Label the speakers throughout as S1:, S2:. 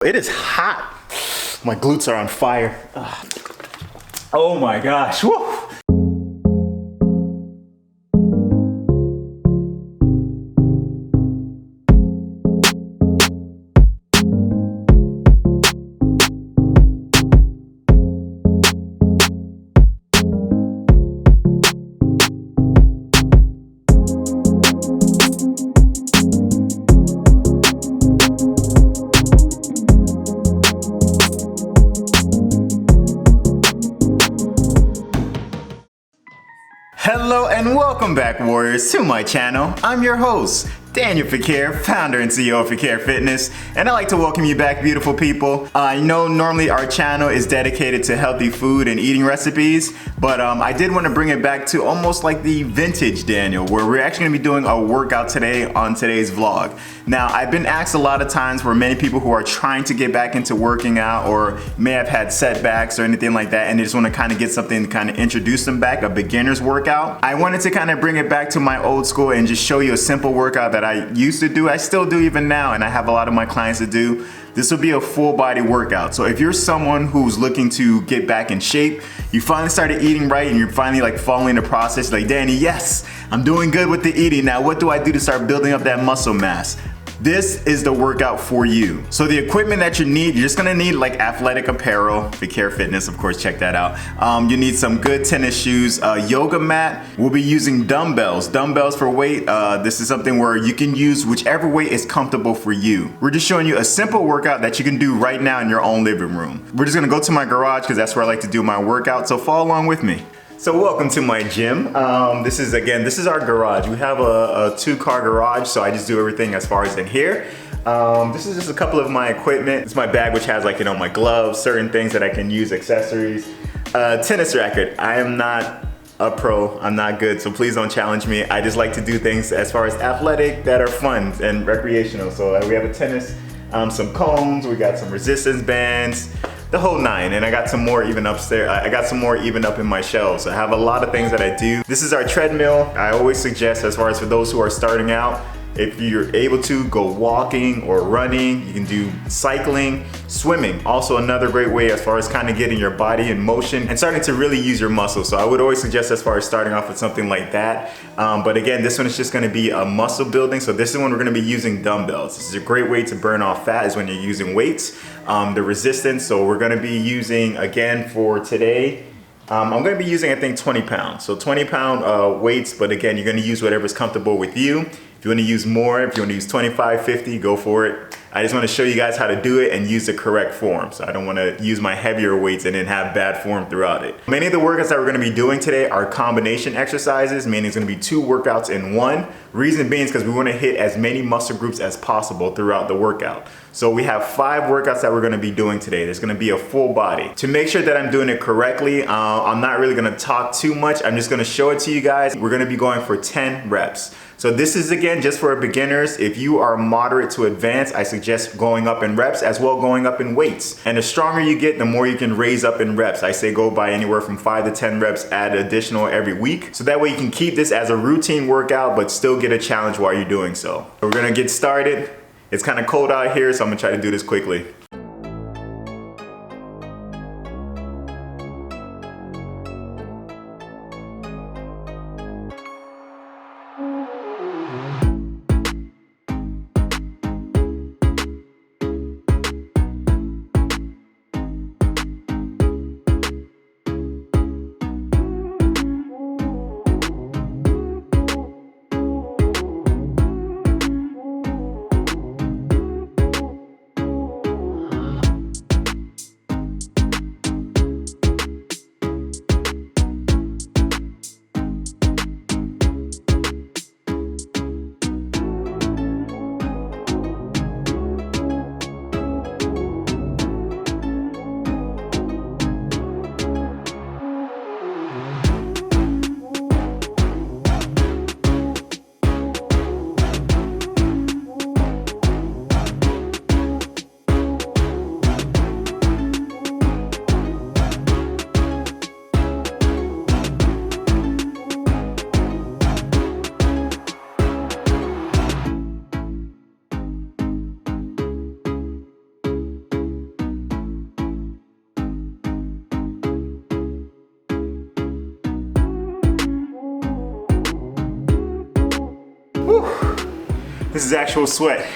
S1: It is hot. My glutes are on fire. Ugh. Oh my gosh. Woo. Hello and welcome back, warriors, to my channel. I'm your host, Daniel Fequiere, founder and CEO of Fequiere Fitness, and I'd like to welcome you back, beautiful people. I know normally our channel is dedicated to healthy food and eating recipes, but I did want to bring it back to almost like the vintage Daniel, where we're actually going to be doing a workout today on today's vlog. Now, I've been asked a lot of times for many people who are trying to get back into working out or may have had setbacks or anything like that, and they just want to kind of get something to kind of introduce them back, a beginner's workout. I wanted to kind of bring it back to my old school and just show you a simple workout that I used to do, I still do even now, and I have a lot of my clients that do. This will be a full body workout. So if you're someone who's looking to get back in shape, you finally started eating right and you're finally like following the process, like, Danny, yes, I'm doing good with the eating. Now what do I do to start building up that muscle mass? This is the workout for you. So the equipment that you need, you're just gonna need like athletic apparel, Fequiere Fitness, of course, check that out. You need some good tennis shoes, a yoga mat. We'll be using dumbbells for weight. This is something where you can use whichever weight is comfortable for you. We're just showing you a simple workout that you can do right now in your own living room. We're just gonna go to my garage because that's where I like to do my workout, so follow along with me. So welcome to my gym. This is our garage. We have a 2-car garage, so I just do everything as far as in here. This is just a couple of my equipment. It's my bag, which has like, my gloves, certain things that I can use, accessories. Tennis racket. I am not a pro, I'm not good, so please don't challenge me. I just like to do things as far as athletic that are fun and recreational. So we have a tennis, some cones, we got some resistance bands, the whole 9, and I got some more even upstairs. I got some more even up in my shelves. I have a lot of things that I do. This is our treadmill. I always suggest, as far as for those who are starting out, if you're able to go walking or running, you can do cycling, swimming. Also another great way as far as kind of getting your body in motion and starting to really use your muscles. So I would always suggest as far as starting off with something like that. But again, this one is just gonna be a muscle building. So this is when we're gonna be using dumbbells. This is a great way to burn off fat, is when you're using weights. The resistance, so we're gonna be using, again for today, I'm gonna be using, I think, 20 pounds. So 20-pound weights, but again, you're gonna use whatever's comfortable with you. If you wanna use more, if you wanna use 25, 50, go for it. I just wanna show you guys how to do it and use the correct form. So I don't wanna use my heavier weights and then have bad form throughout it. Many of the workouts that we're gonna be doing today are combination exercises, meaning it's gonna be 2 workouts in one. Reason being is because we wanna hit as many muscle groups as possible throughout the workout. So we have 5 workouts that we're gonna be doing today. There's gonna be a full body. To make sure that I'm doing it correctly, I'm not really gonna talk too much. I'm just gonna show it to you guys. We're gonna be going for 10 reps. So this is, again, just for beginners. If you are moderate to advanced, I suggest going up in reps as well going up in weights. And the stronger you get, the more you can raise up in reps. I say go by anywhere from 5 to 10 reps, add additional every week. So that way you can keep this as a routine workout, but still get a challenge while you're doing so. We're gonna get started. It's kind of cold out here, so I'm gonna try to do this quickly. This is actual sweat.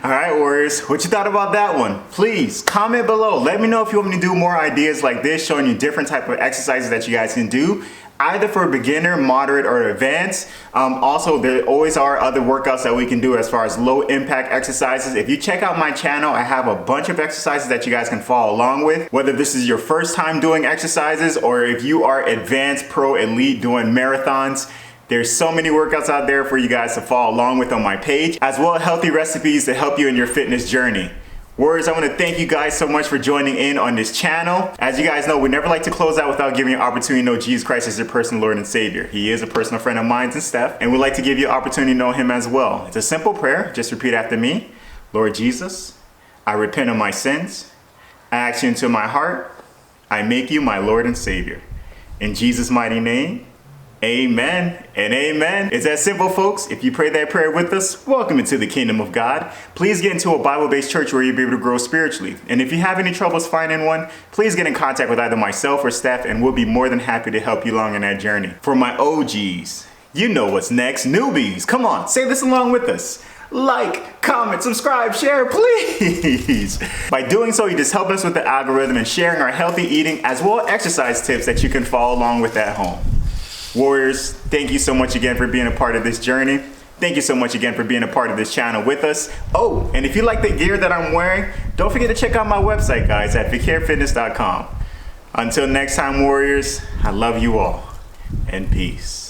S1: All right, warriors, what you thought about that one? Please comment below. Let me know if you want me to do more ideas like this, showing you different type of exercises that you guys can do, either for beginner, moderate, or advanced. Also, there always are other workouts that we can do as far as low impact exercises. If you check out my channel, I have a bunch of exercises that you guys can follow along with, whether this is your first time doing exercises or if you are advanced, pro, elite doing marathons. There's so many workouts out there for you guys to follow along with on my page, as well as healthy recipes to help you in your fitness journey. Warriors, I want to thank you guys so much for joining in on this channel. As you guys know, we never like to close out without giving you an opportunity to know Jesus Christ as your personal Lord and Savior. He is a personal friend of mine and Steph, and we'd like to give you an opportunity to know Him as well. It's a simple prayer. Just repeat after me. Lord Jesus, I repent of my sins. I ask you into my heart. I make you my Lord and Savior. In Jesus' mighty name, amen and amen. It's that simple, folks. If you pray that prayer with us, welcome into the kingdom of God. Please get into a Bible-based church where you'll be able to grow spiritually. And if you have any troubles finding one, please get in contact with either myself or Steph, and we'll be more than happy to help you along in that journey. For my OGs, you know what's next. Newbies, come on, say this along with us. Like, comment, subscribe, share, please. By doing so, you just help us with the algorithm and sharing our healthy eating as well as exercise tips that you can follow along with at home. Warriors, thank you so much again for being a part of this journey. Thank you so much again for being a part of this channel with us. Oh, and if you like the gear that I'm wearing, don't forget to check out my website, guys, at fequierefitness.com. Until next time, warriors, I love you all, and peace.